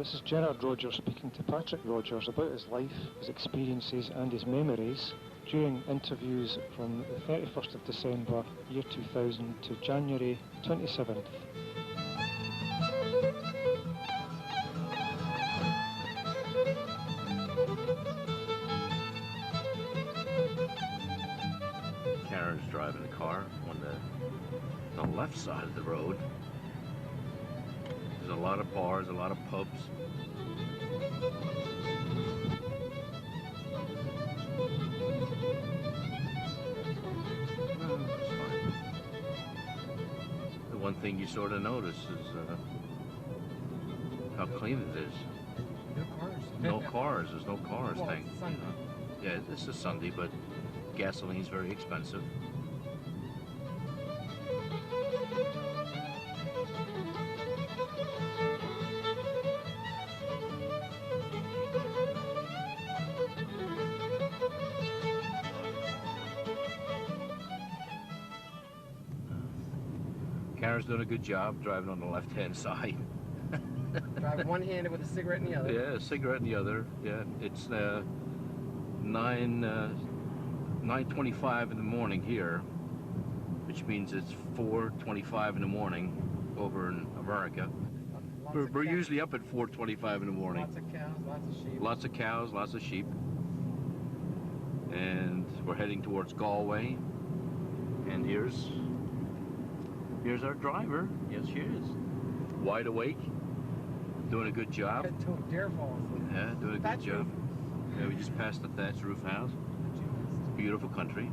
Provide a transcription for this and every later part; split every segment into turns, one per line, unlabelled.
This is Gerard Rogers speaking to Patrick Rogers about his life, his experiences and his memories during interviews from the 31st of December, year 2000 to January 27th.
Karen's driving the car on the left side of the road. There's a lot of bars, a lot of pubs. It's fine. The one thing you sort of notice is how clean it is.
No cars.
No cars. There's no cars.
Well,
Thank
it's Sunday.
Yeah, this is Sunday, but gasoline's very expensive. Karen's doing a good job driving on the left-hand side.
Drive one-handed with a cigarette in the other.
Yeah, a cigarette in the other. Yeah, it's 9:25 in the morning here, which means it's 4:25 in the morning over in America. We're usually up at 4:25 in the morning.
Lots of cows, lots of sheep.
Lots of cows, lots of sheep. And we're heading towards Galway. And here's our driver. Yes, she is. Wide awake. Doing a good job.
Dare falls.
Yeah, doing a good job. Yeah, we just passed the thatched roof house. Beautiful country.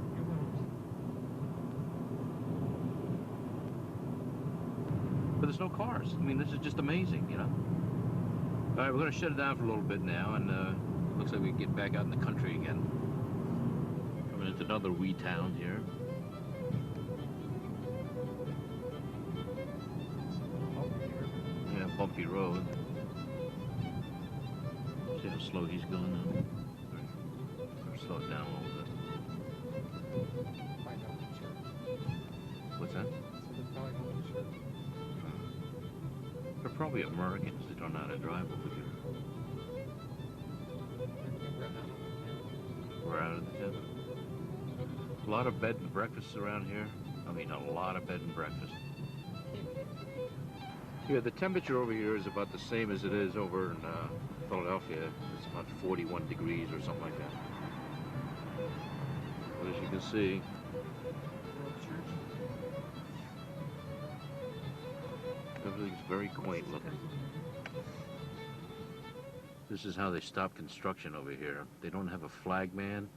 But there's no cars. I mean, this is just amazing, you know. All right, we're going to shut it down for a little bit now, and looks like we can get back out in the country again. Coming into another wee town here. Yeah, bumpy road. See how slow he's going now? Or slow it down a little bit. What's that? They're probably Americans. They don't know how to drive over here. We're out of the desert. A lot of bed and breakfasts around here. I mean, a lot of bed and breakfast. Yeah, the temperature over here is about the same as it is over in Philadelphia. It's about 41 degrees or something like that. But as you can see, everything's very quaint looking. This is how they stop construction over here. They don't have a flag man.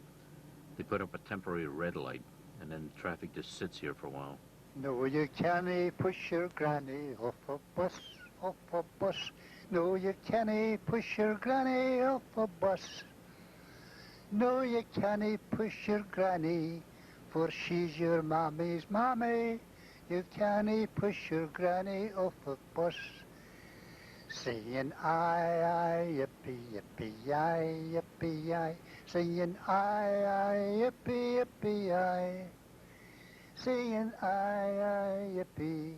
They put up a temporary red light, and then traffic just sits here for a while.
No, you can't push your granny off a bus, off a bus. No, you can't push your granny off a bus. No, you can't push your granny, for she's your mammy's mammy. You can't push your granny off a bus. Singing aye, yippee, yippee, aye, yippee, aye. Singing aye, yippee, yippee, aye. Singing aye, yippee,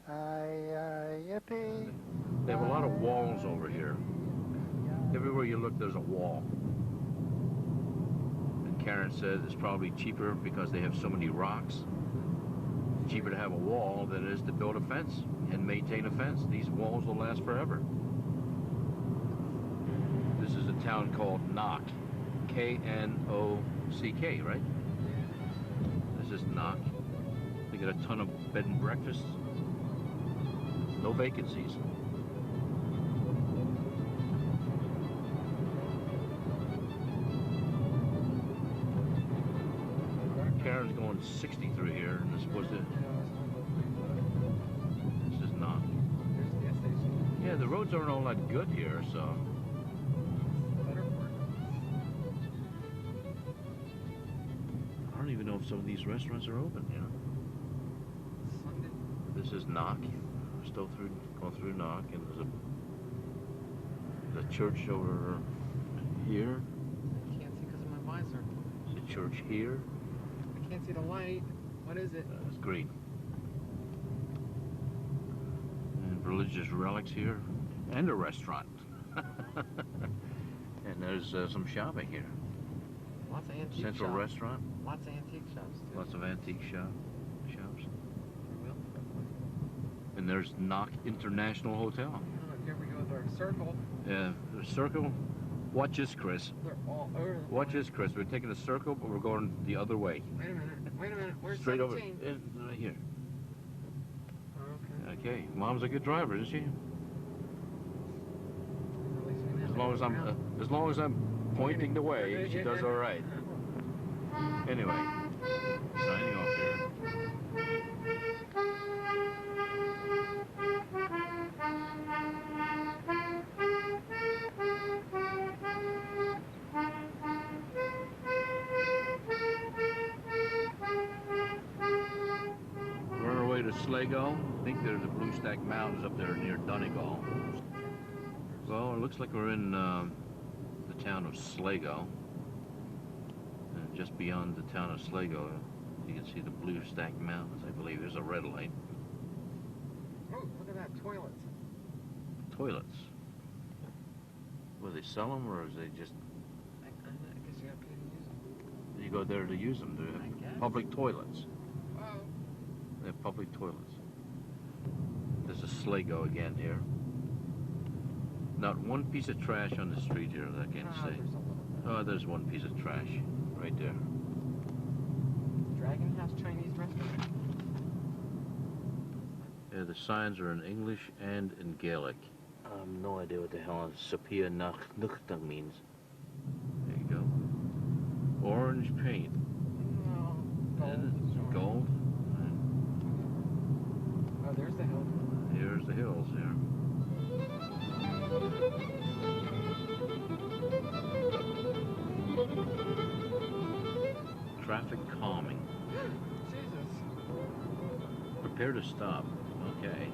aye, yippee.
They have a lot of walls over here. Everywhere you look, there's a wall. And Karen said it's probably cheaper because they have so many rocks. Cheaper to have a wall than it is to build a fence and maintain a fence. These walls will last forever. This is a town called Knock. K-N-O-C-K, right? This is Knock. They got a ton of bed and breakfasts. No vacancies. Karen's going 60 through here, and it's supposed to... This is not. Yeah, the roads aren't all that good here, so... I don't even know if some of these restaurants are open, you know. This is Knock. We're still going through Knock, and there's a church over here.
I can't see because of my visor.
There's a church here.
I can't see the light. What is it?
It's green. And religious relics here, and a restaurant. And there's some shopping here.
Lots of antique
Central
shops.
restaurant.
Lots of antique shops, too.
Lots of antique shops.
Well,
And there's Knock International Hotel.
here we go with our circle.
Yeah, the circle. Watch this, Chris.
They're all over the
Watch
place.
this, Chris. We're taking a circle, but we're going the other way.
Wait a minute. Wait a minute. Where's
Straight
17?
over. Right here.
Oh, okay.
Okay. Mom's a good driver, isn't she?
At least we know
As
how
long
to
as
get
I'm,
around.
as long as I'm pointing the way, she does all right. Anyway, signing off here. We're on our way to Sligo. I think there's the Blue Stack Mountains up there near Donegal. Well, it looks like we're in the town of Sligo. And just beyond the town of Sligo, you can see the Blue Stack Mountains, I believe. There's a red light.
Oh, look at that. Toilets.
Toilets. Will they sell them, or is they just...
I guess you gotta pay to use them.
You go there to use them?
I
They
guess.
have public toilets.
Oh.
They have public toilets. This is Sligo again here. Not one piece of trash on the street here that I can
Ah,
see.
there's a little bit.
Oh, there's one piece of trash right there.
Dragon House Chinese restaurant.
Yeah, the signs are in English and in Gaelic. I have no idea what the hell Sapia Nuchta means. There you go. Orange paint.
No. Gold.
And
sure.
gold.
Oh, there's the hill.
Here's the hills here. Traffic calming.
Jesus.
Prepare to stop. Okay.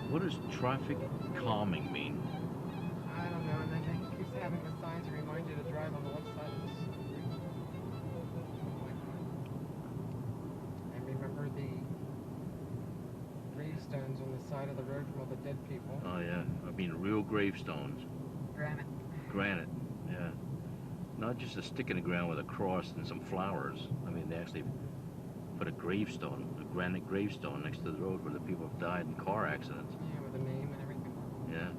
What does traffic calming mean?
I don't know, and then he keeps having the signs to remind you to drive on the left side of the street. And remember the gravestones on the side of the road from all the dead people.
Oh yeah, I mean real gravestones.
Granite.
Granite, yeah. Not just a stick in the ground with a cross and some flowers. I mean, they actually put a gravestone, a granite gravestone next to the road where the people have died in car accidents.
Yeah, with a name and everything.
Yeah.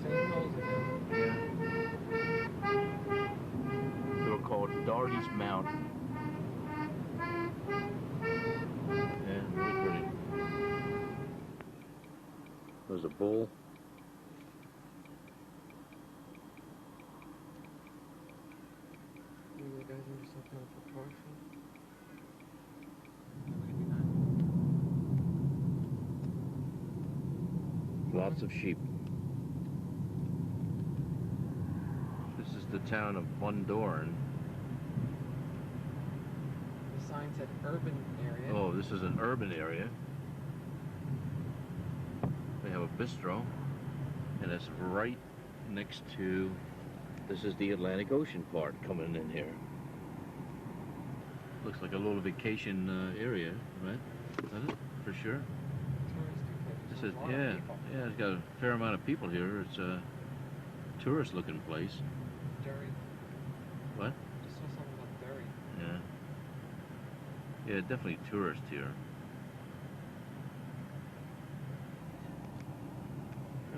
Same holes again.
They were called Darty's Mountain. Yeah, really pretty. There's a bull.
Maybe the guys are just looking out for caution.
Lots of sheep. This is the town of Bundoran.
The sign said urban area.
Oh, this is an urban area. They have a bistro, and it's right next to, this is the Atlantic Ocean part coming in here. Looks like a little vacation area, right? Doesn't it? For sure. This is, yeah, yeah, it's got a fair amount of people here. It's a tourist-looking place.
Derry.
What?
Just saw something about Derry.
Yeah. Yeah, definitely tourist here.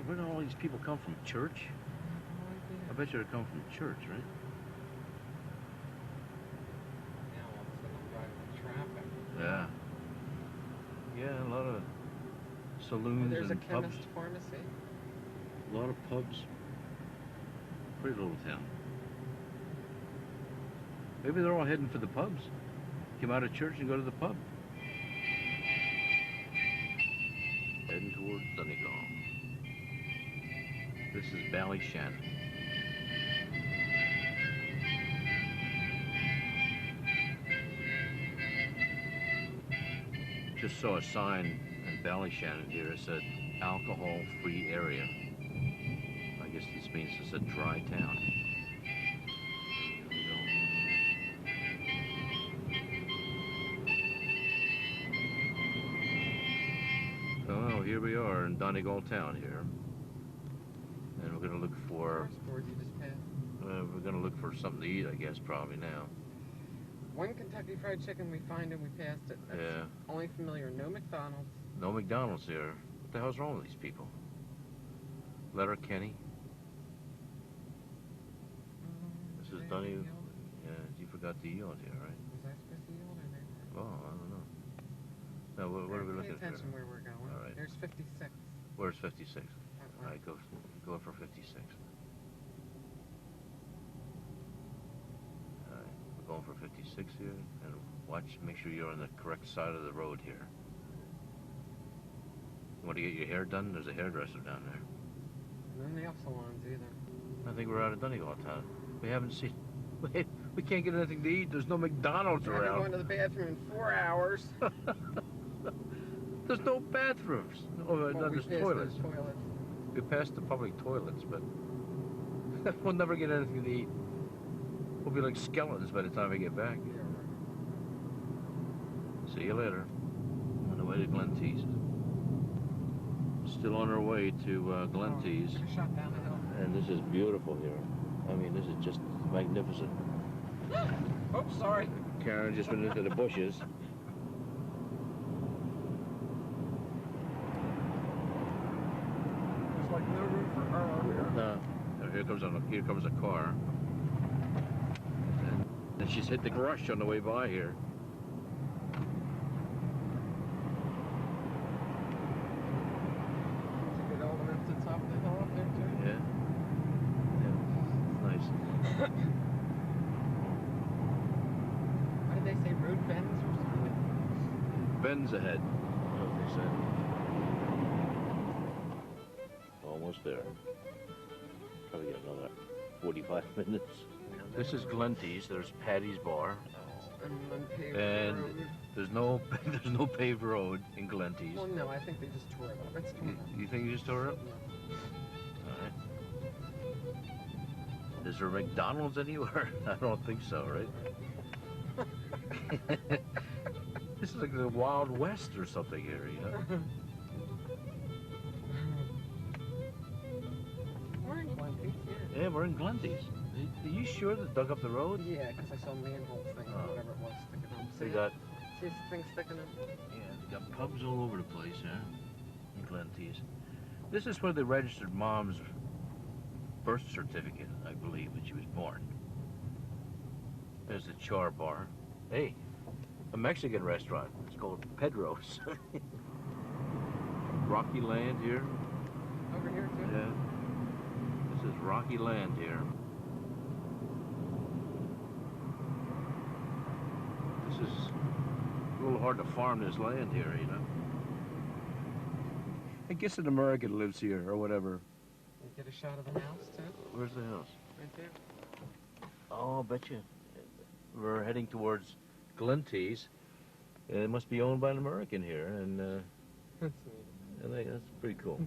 Where do all these people come from? Church? I bet you they come from church, right?
Now all of a sudden I'm driving the traffic.
Yeah. Yeah, a lot of
Oh,
saloons
there's a
and pubs.
chemist pharmacy.
A lot of pubs. Pretty little town. Maybe they're all heading for the pubs. Come out of church and go to the pub. Heading towards Donegal. This is Ballyshannon. Just saw a sign in Ballyshannon here. It said alcohol-free area. I guess this means it's a dry town. Here we go. here we are in Donegal town here. And we're going to look for...
Stores you just passed.
we're going to look for something to eat, I guess, probably now.
One Kentucky Fried Chicken we find and we passed it. That's
Yeah.
only familiar. No McDonald's.
No McDonald's here. What the hell's wrong with these people? Letterkenny. This is Donegal. Yeah, you forgot the E on here, right?
Was I supposed to yield or they?
Oh, I don't know. Now, what are we looking
Pay
for?
attention where we're going.
All right.
There's 56.
Where's 56?
That
All
way.
right, go for 56. All right, we're going for 56 here, and watch, make sure you're on the correct side of the road here. You want to get your hair done? There's a hairdresser down there.
No nail salons either.
I think we're out of Donegal town. We haven't seen. We can't get anything to eat. There's no McDonald's
I haven't
around.
gone to the bathroom in 4 hours.
There's no bathrooms. Oh,
Well,
no,
we
there's
passed
toilets.
those toilets.
We passed the public toilets, but we'll never get anything to eat. We'll be like skeletons by the time we get back.
Yeah, right.
See you later. On the way to Glentees. Still on our way to Glentees.
Took a shot down the hill.
And this is beautiful here. I mean, this is just magnificent.
Oops, sorry.
Karen just went into the bushes.
There's like no room for her over here.
No. Here comes a car. And she's hit the brush on the way by here.
It's a good element to the top of the hill up there too.
Yeah. Yeah. Nice.
What did they say? Road bends or something?
Bends ahead. That's what they said. Almost there. Probably get another 45 minutes. This is Glentees. There's Patty's Bar.
An unpaved
And
road.
there's no paved road in Glentees.
Well, no, I think they just tore it up. It's torn up.
You think you just tore it up?
Yeah.
All right. Is there McDonald's anywhere? I don't think so, right? This is like the Wild West or something here, you know?
We're in Glentees, yeah.
Yeah, we're in Glentees. Are you sure they dug up the road?
Yeah, because I saw a manhole thing or
Oh.
whatever it was sticking up.
They
See
got,
See this thing sticking up?
yeah, they got pubs all over the place, yeah, in Glentees. This is where they registered Mom's birth certificate, I believe, when she was born. There's the Char Bar. Hey, a Mexican restaurant. It's called Pedro's. Rocky Land here.
Over here, too?
Yeah. This is Rocky Land here. This is a little hard to farm this land here, you know. I guess an American lives here or whatever.
You get a shot of the house, too?
Where's the house?
Right there.
Oh, I bet you. We're heading towards Glentees. It must be owned by an American here, and
That's neat.
I think that's pretty cool.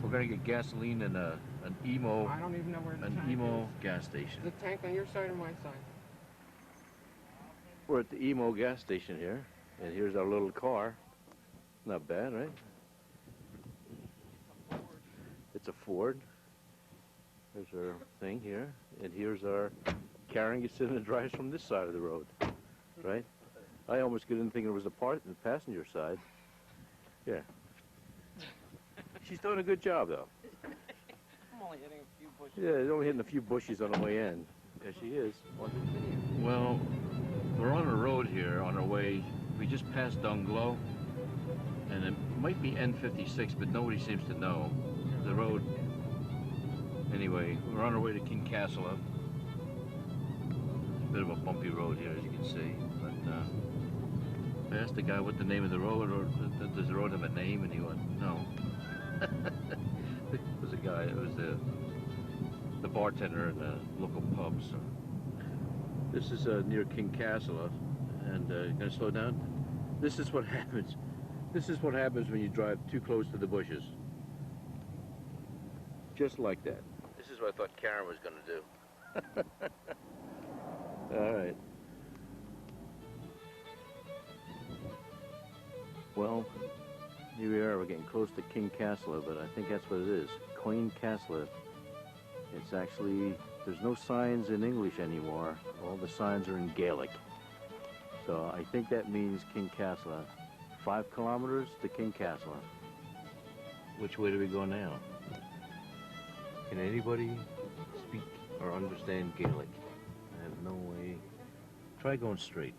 We're gonna get gasoline in an emo
I don't even know where the tank
gas
is.
station.
The tank on your side or my side?
We're at the emo gas station here, and here's our little car. Not bad, right? It's a Ford. There's our thing here, and here's our Karen gets in and drives from this side of the road, right? I almost get in thinking it was the passenger side. Yeah. She's doing a good job, though.
I'm only hitting a few bushes.
Yeah, she's only hitting a few bushes on the way in. Yeah, she is. Well, we're on a road here on our way. We just passed Dunglow, and it might be N56, but nobody seems to know the road. Anyway, we're on our way to Kincasslagh. It's a bit of a bumpy road here, as you can see. But I asked the guy what the name of the road, or does the road have a name, and he went, no. It was a guy. It was the bartender in the local pub. So this is near Kincasslagh, and gonna slow down. This is what happens. This is what happens when you drive too close to the bushes. Just like that. This is what I thought Karen was gonna do. All right. Well, Here we are, we're getting close to Kincasslagh, but I think that's what it is. Kincasslagh. It's actually, there's no signs in English anymore. All the signs are in Gaelic. So I think that means Kincasslagh. 5 kilometers to Kincasslagh. Which way do we go now? Can anybody speak or understand Gaelic? I have no way. Try going straight.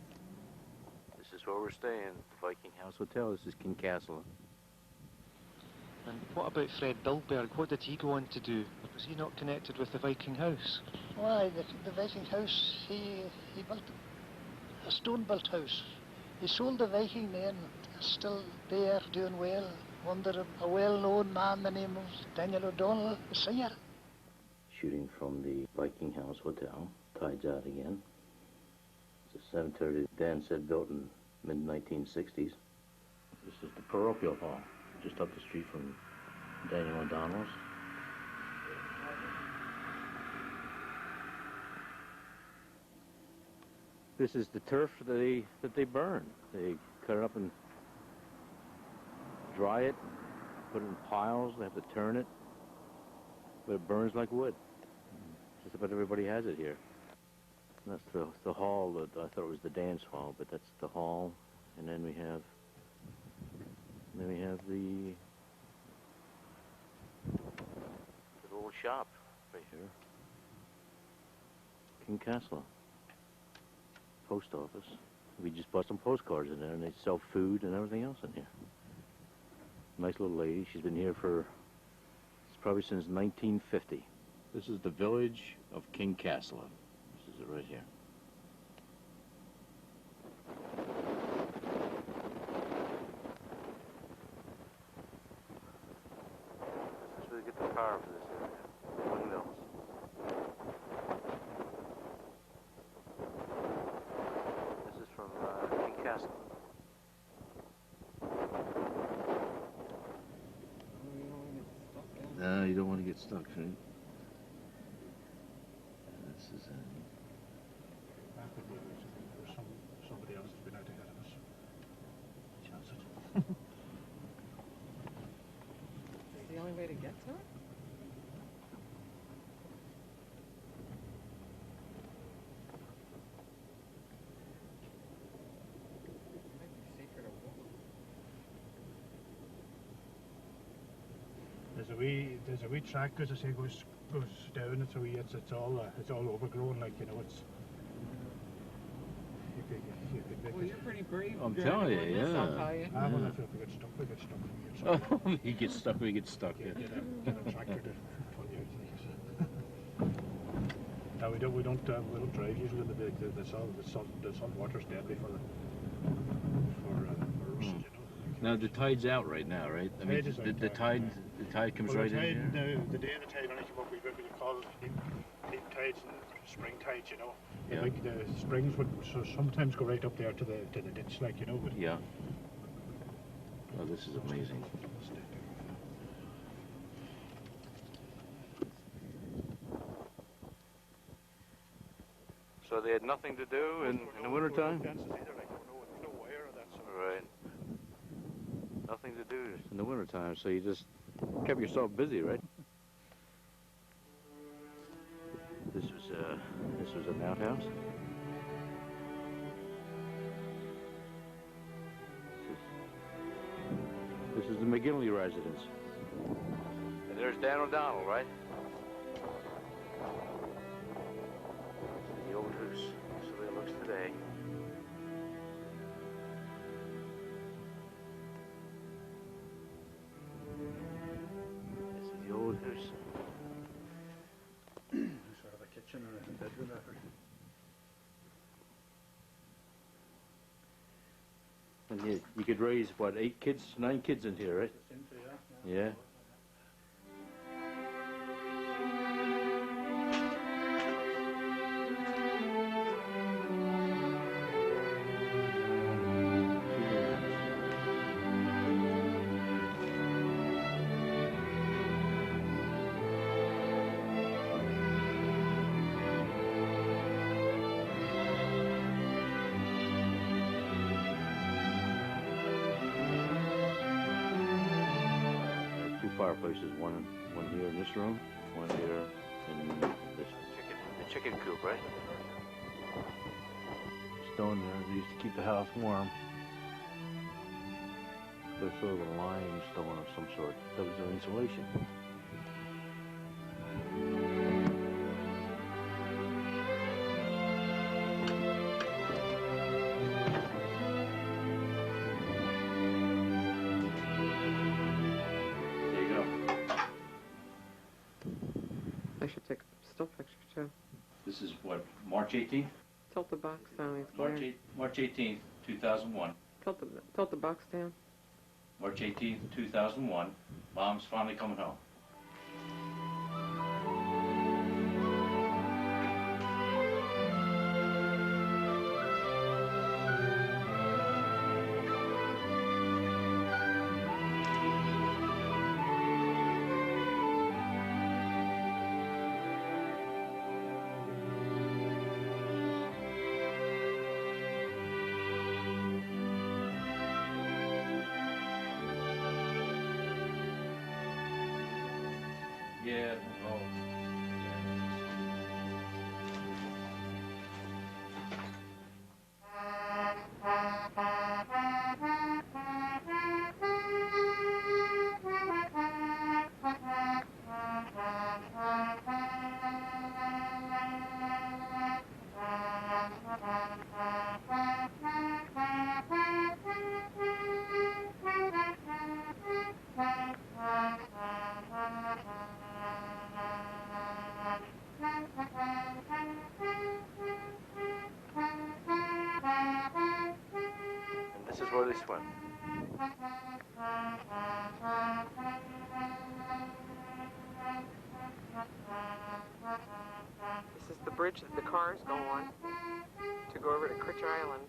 This is where we're staying, the Viking House Hotel. This is Kincasslagh.
And what about Fred Bilberg? What did he go on to do? Was he not connected with the Viking house?
Why, the Viking house, he built a stone-built house. He sold the Viking then, still there, doing well, under a well-known man, the name of Daniel O'Donnell, the singer.
Shooting from the Viking House Hotel. Tides out again. It's a 7:30. Dan said built in mid-1960s. This is the parochial hall, just up the street from Daniel O'Donnell's. This is the turf that they burn. They cut it up and dry it, put it in piles. They have to turn it, but it burns like wood. Just about everybody has it here. And that's the hall. That I thought it was the dance hall, but that's the hall. And then we have the little shop right here. Kincasslagh post office. We just bought some postcards in there, and they sell food and everything else in here. Nice little lady. She's been here for probably since 1950. This is the village of Kincasslagh. This is it right here. This is where they get the power for this area. Windmills. This is from Kincasslagh. No, you don't want to get stuck, right? This is
Somebody else has been out ahead of us. Chance it.
Is the only way to get to it? Might be safer to walk.
There's a wee track, as I say, goes down. It's all overgrown, like, you know. It's you could make
Well,
it.
you're pretty brave.
I'm
You're
telling you,
doing this, I'll
yeah.
tell you.
Well, if we get stuck, we get stuck.
Oh, he gets stuck, we get stuck.
Get a tractor to pull you out. No, we don't drive usually in the big. The salt water's deadly for us, you know.
Now the tide's out right now, right? I mean, the tide comes right in here.
The day the tide only came up, we call deep tides and spring tides, you know.
Yeah.
Like the springs would sometimes go right up there to the ditch, like, you know. But
Yeah. Oh, this is amazing. So they had nothing to do in the wintertime? Right. Nothing to do in the wintertime, so you just kept yourself busy, right? This was an outhouse. This is the McGinley residence. And there's Dan O'Donnell, right? The old house. This is the way it looks today. This is the old house.
Sort of a kitchen or a bedroom.
And you could raise, what, 9 kids in here, right? Yeah. fireplaces, one here in this room, one here in this chicken coop, right? Stone there, they used to keep the house warm. They're sort of a limestone of some sort. That was their insulation.
I should take a still picture too.
This is what, March 18th?
Tilt the box down. He's going.
March 18th, 2001.
Tilt the box down.
March 18th, 2001. Mom's finally coming home. Yeah, oh, and this is where they swim.
This is the bridge that the cars go on to go over to Critch Island.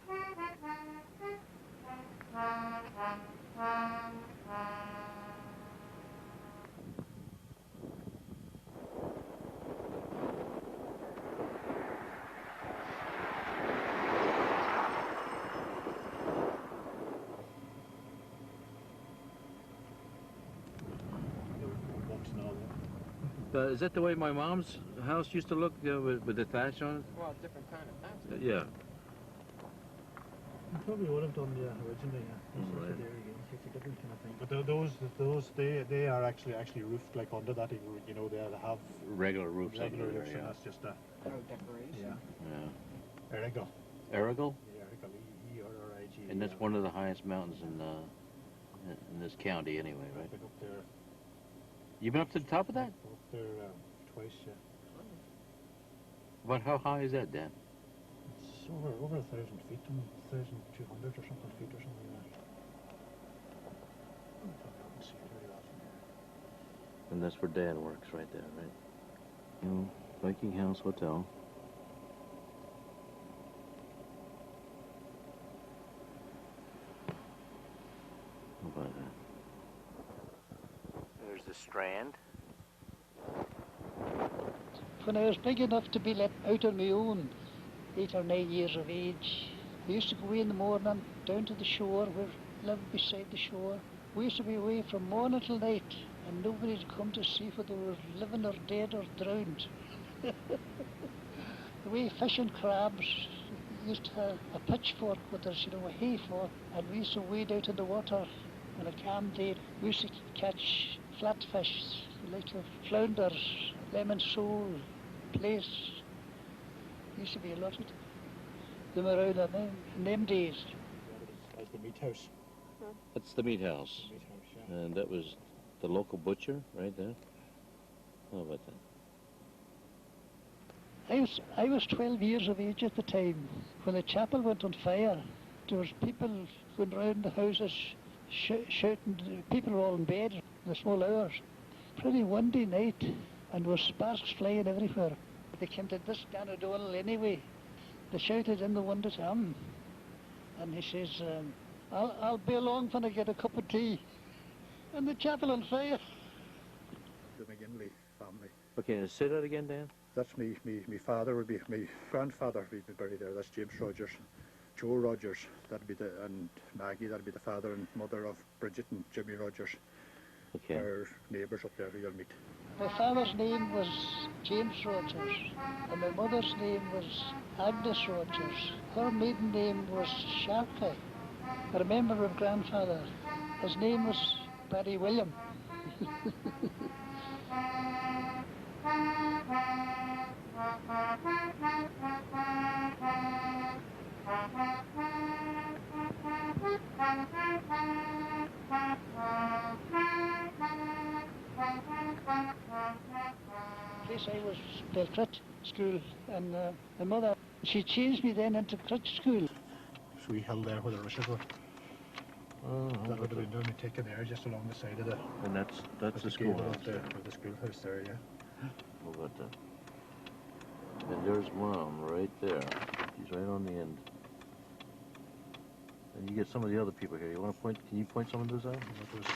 Box and all that.
Is that the way my mom's house used to look, with the thatch on it?
Well, different kind of house.
Yeah.
You probably would have done, yeah, originally, yeah.
Right.
There again, it's a different kind of thing. But those, they are actually roofed like under that, you know, they have
Regular roofs
regular
under
roofs,
there,
and
yeah.
that's just a,
Oh, decoration.
Yeah.
Errigal.
Errigal?
Errigal, E-R-R-I-G.
And that's one of the highest mountains in this county anyway, right?
I've been up there.
You been up to the top of that?
Up there twice, yeah.
About how high is that, Dan?
It's over 1,000 feet, 1,200 or something feet or something like that. Let's see, very often.
And that's where Dad works right there, right? You know, Viking House Hotel. How about that? There's the Strand.
When I was big enough to be let out on my own, 8 or 9 years of age, I used to go in the morning down to the shore. We lived beside the shore. We used to be away from morning till night, and nobody would come to see whether they were living or dead or drowned. The way fishing crabs, we used to have a pitchfork with us, you know, a hay fork, and we used to wade out in the water on a calm day. We used to catch flatfish, like flounders, lemon sole, plaice. Used to be a lot of them around in them days.
That's the meat house.
That's the meat house.
Meat house, yeah.
And that was the local butcher right there. How about that?
I was 12 years of age at the time. When the chapel went on fire, there was people going round the houses shouting. People were all in bed in the small hours. Pretty windy night, and there were sparks flying everywhere. They came to this Dan O'Donnell anyway. They shouted in the window to him, and he says, I'll be along when I get a cup of tea. And the chapel on fire.
The McGinley family.
Okay, say that again, Dan.
That's me father would be, my grandfather would be buried there. That's James Rogers. Joe Rogers, that'd be and Maggie, that'd be the father and mother of Bridget and Jimmy Rogers.
Okay.
Our neighbours up there who you'll meet.
My father's name was James Rogers, and my mother's name was Agnes Rogers. Her maiden name was Sharkey. I remember my grandfather. His name was Barry William. Place I was Belcrit School, and my mother, she changed me then into Crit School.
So we held there where the Rushes were.
Oh,
That would have been only taken there just along the side of the...
and that's the
gable
schoolhouse.
up there, with the schoolhouse there, yeah.
How about that? And there's Mom right there. She's right on the end. And you get some of the other people here. You want to point? Can you point some of those out?
That was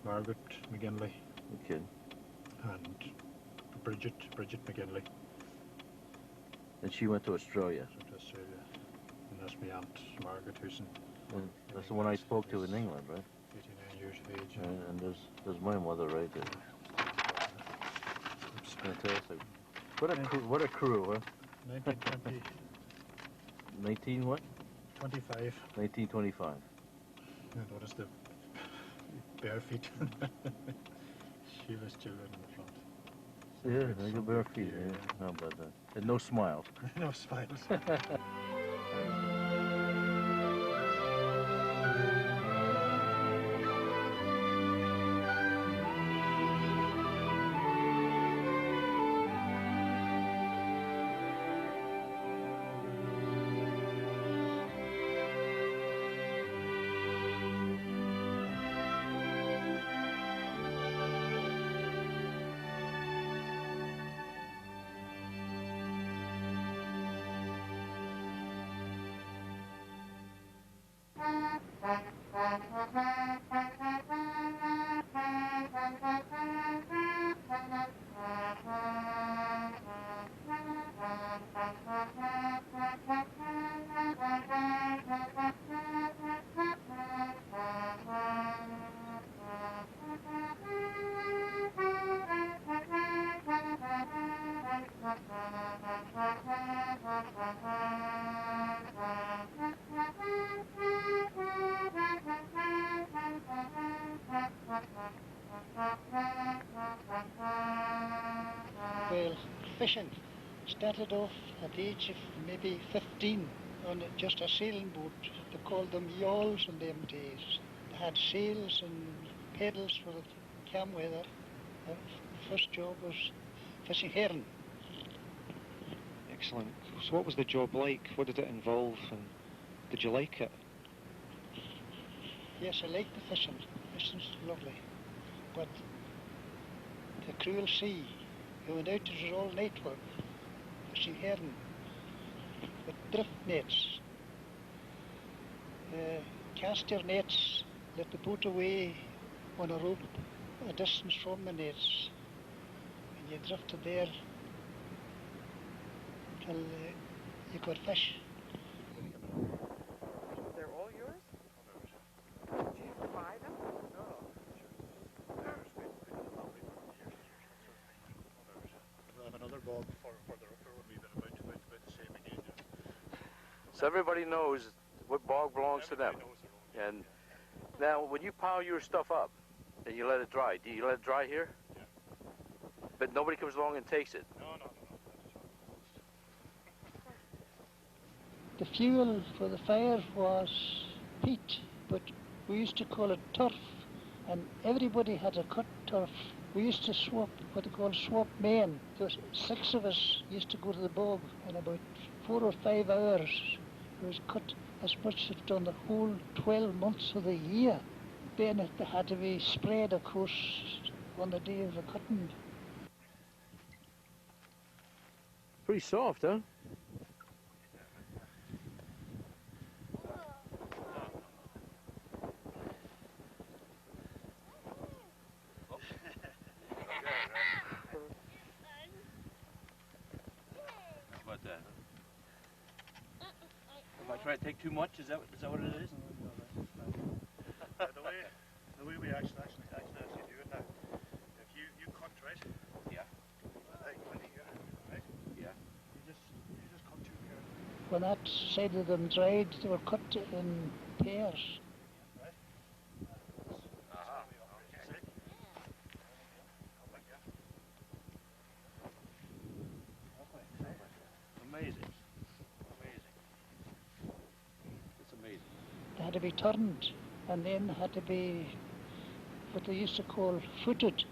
Margaret McGinley
Okay.
and Bridget McGinley.
And she went to Australia.
So to Australia. And that's my aunt Margaret, who's
And that's the one I spoke to in England, right?
89 years of age.
And there's my mother right there. It's fantastic. What a crew, huh?
1920,
19 what?
25.
1925.
And what is the bare feet? Sheila's children in the front.
Yeah, they got bare feet. Yeah. How about that? And no smiles.
No smiles.
Well, fishing started off at the age of maybe 15 on just a sailing boat. They called them yawls in them days. They had sails and paddles for the calm weather. The first job was fishing herring.
Excellent. So what was the job like? What did it involve, and did you like it?
Yes, I liked the fishing. Fishing's lovely. But the cruel sea, we went out, it was all night work, fishing herring with drift nets. Cast your nets, let the boat away on a rope a distance from the nets, and you drifted there till you could fish.
They're all yours? Did you buy them?
We'll have another bog further up there when we've been about the same again.
So everybody knows what bog belongs to them.
Everybody knows their own.
And now, when you pile your stuff up and you let it dry, do you let it dry here?
Yeah.
But nobody comes along and takes it.
No.
The fuel for the fire was peat, but we used to call it turf, and everybody had a cut turf. We used to swap, what they call swap men. There was 6 of us used to go to the bog, and about 4 or 5 hours it was cut as much as done the whole 12 months of the year. Then it had to be spread, of course, on the day of the cutting.
Pretty soft, huh? How about that? Am I trying to take too much? Is that what it is?
the way we actually do it now, if you cut, right?
Yeah.
Like when here, right?
Yeah.
You just cut 2 pairs.
When that side of them dried, they were cut in pairs.
Right?
Okay. Amazing. It's amazing.
They had to be turned, and then had to be what they used to call footed.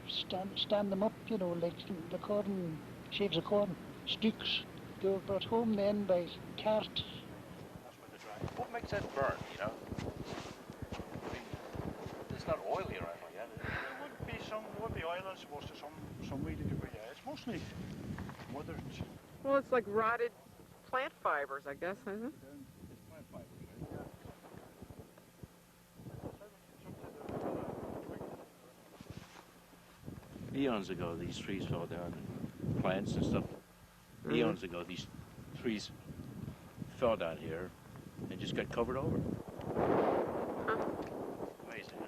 Stand them up, you know, like the corn, sheaves of corn, sticks. They were brought home then by cart.
That's when they dry.
What makes that burn, you know? I mean, it's not oily or anything like that, is it?
There would be oil, I suppose, to some way to degree. Yeah, it's mostly mother.
Well, it's like rotted plant fibers, I guess, isn't it?
It's plant fibers, right?
Eons ago, these trees fell down, and plants and stuff. Eons ago, these trees fell down here and just got covered over. Amazing.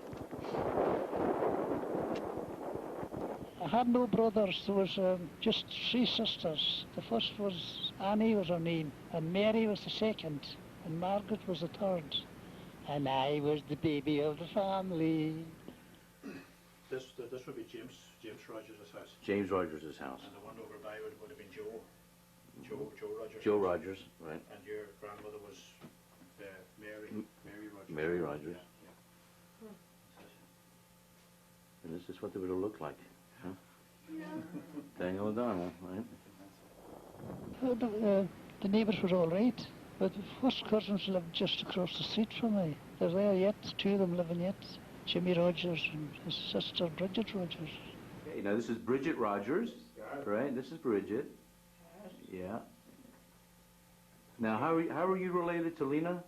I had no brothers. There was just 3 sisters. The first was Annie was her name, and Mary was the second, and Margaret was the third. And I was the baby of the family.
This would be James Rogers' house.
James Rogers' house.
And the one over by would have been Joe Rogers.
Joe Rogers, right.
And your grandmother was Mary Rogers.
Mary Rogers.
Yeah.
And this is what they would have looked like. Huh? Daniel O'Donnell, right?
The neighbours were all right, but the first cousins lived just across the street from me. They're there yet, 2 of them living yet. Jimmy Rogers and his sister Bridget Rogers.
Okay, now this is Bridget Rogers, right? This is Bridget. Yeah. Now, how are you related to Lena?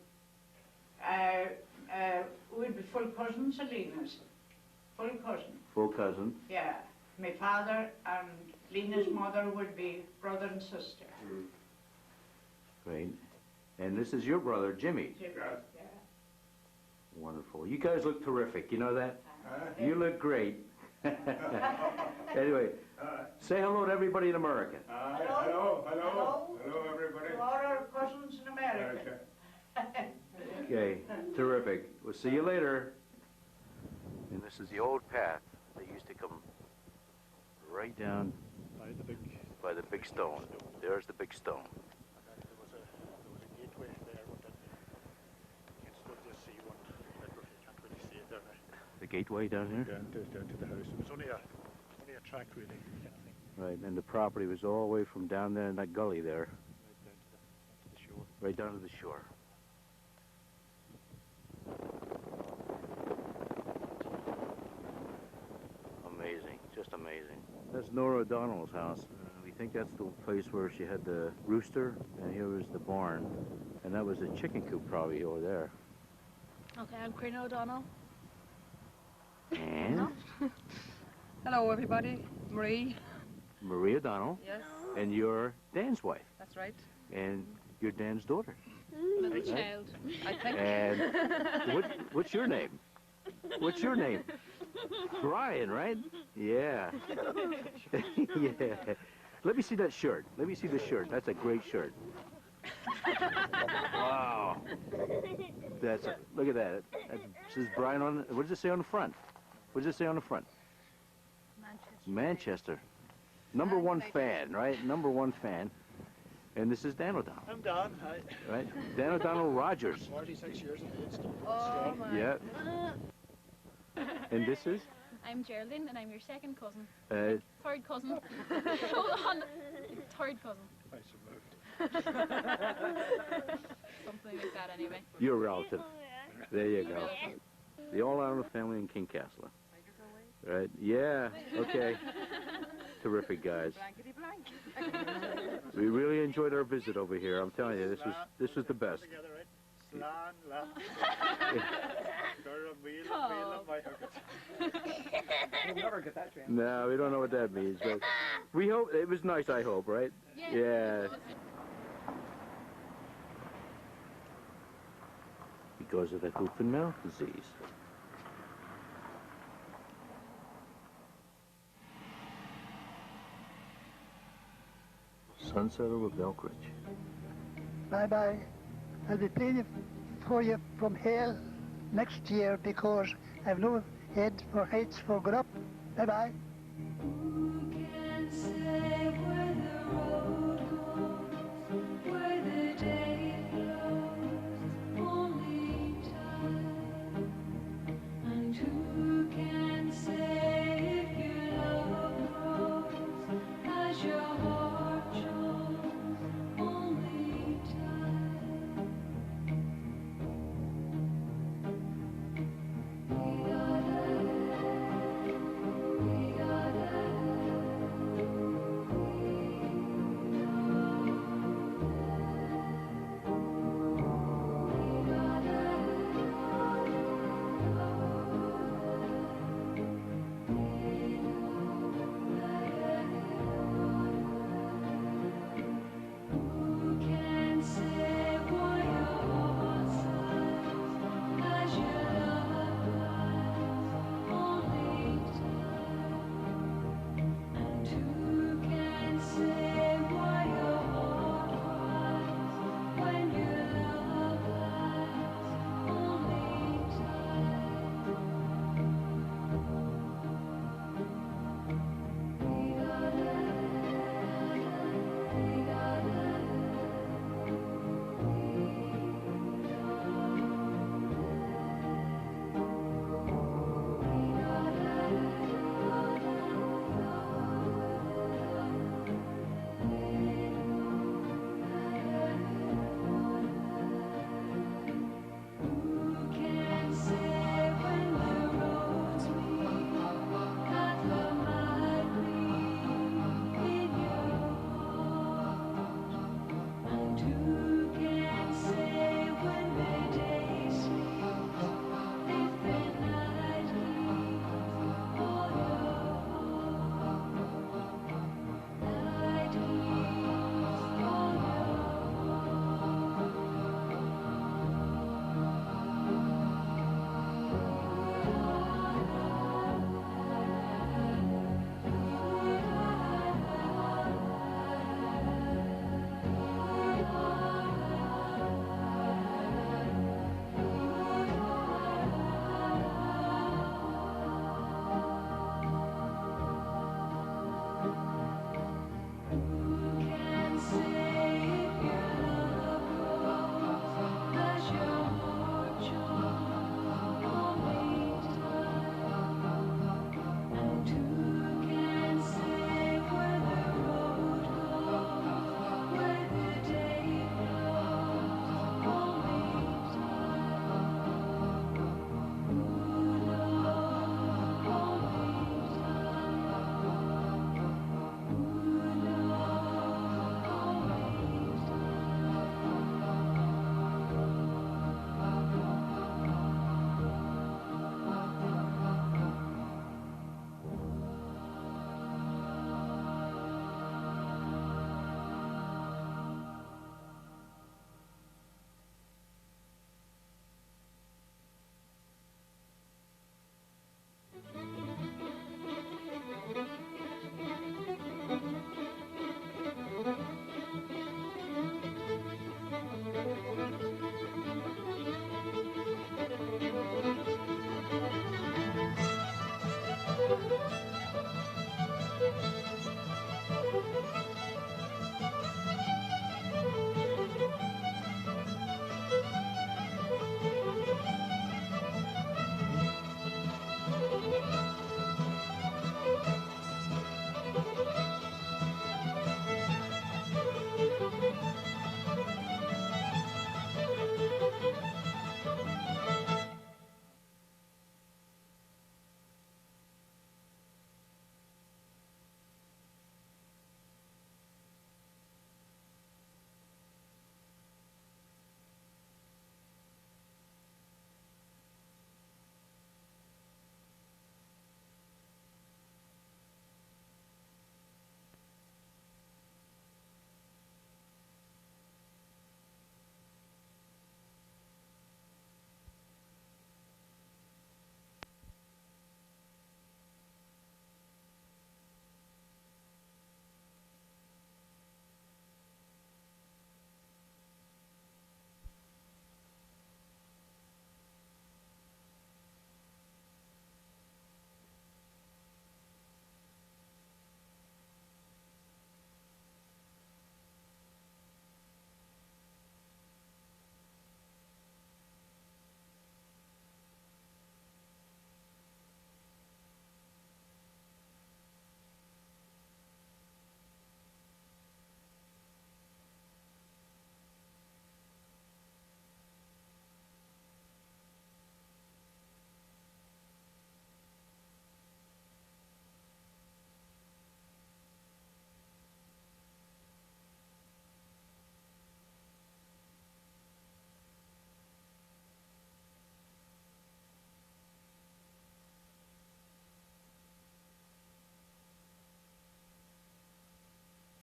We'd be full cousins of Lena's. Full cousin.
Full cousin.
Yeah. My father and Lena's mother would be brother and sister.
Great. And this is your brother, Jimmy.
Yeah.
Wonderful. You guys look terrific. You know that? You look great. Anyway, say hello to everybody in America.
Hello,
everybody.
to all our cousins in America.
Okay, terrific. We'll see you later. And this is the old path that used to come right down by the big stone. There's the big stone.
There was a gateway there, but you can still just see one. You can't really see it there now.
The gateway down here?
Down to the house. It was only a track, really, kind of thing.
Right, and the property was all the way from down there in that gully there.
Right down to the shore.
Right down to the shore. Amazing, just amazing. That's Nora O'Donnell's house. We think that's the place where she had the rooster, and here was the barn. And that was a chicken coop probably over there.
Okay, I'm Crina O'Donnell.
And?
Hello, everybody. Marie.
Marie O'Donnell.
Yes,
And you're Dan's wife.
that's right.
And you're Dan's daughter.
Little child. I think.
And what's your name? What's your name? Brian, right? Yeah. Yeah. Let me see that shirt. Let me see the shirt. That's a great shirt. Wow. Look at that. That says Brian on. What does it say on the front? What does it say on the front? Manchester. Number 1 fan, right? Number 1 fan. And this is Dan O'Donnell.
I'm Don. Hi.
Right? Dan O'Donnell Rogers.
46 years of age.
Oh, my.
Yeah. And this is?
I'm Geraldine, and I'm your second cousin.
Uh,
3rd cousin. Hold on. 3rd cousin.
I suppose.
Something like that, anyway.
You're a relative. There you go. The all-Ireland family in Kincasslagh. Right? Yeah. Okay. Terrific, guys.
Blankety blank.
We really enjoyed our visit over here. I'm telling you, this was the best.
Together, right? Slan, la.
You'll never get that chance.
No, we don't know what that means, but we hope it was nice. I hope, right? Yeah. Because of the hoof and mouth disease.
Sunsetter with Belkridge.
Bye-bye. I'll be playing for you from hell next year because I've no head for heights for grub. Bye-bye.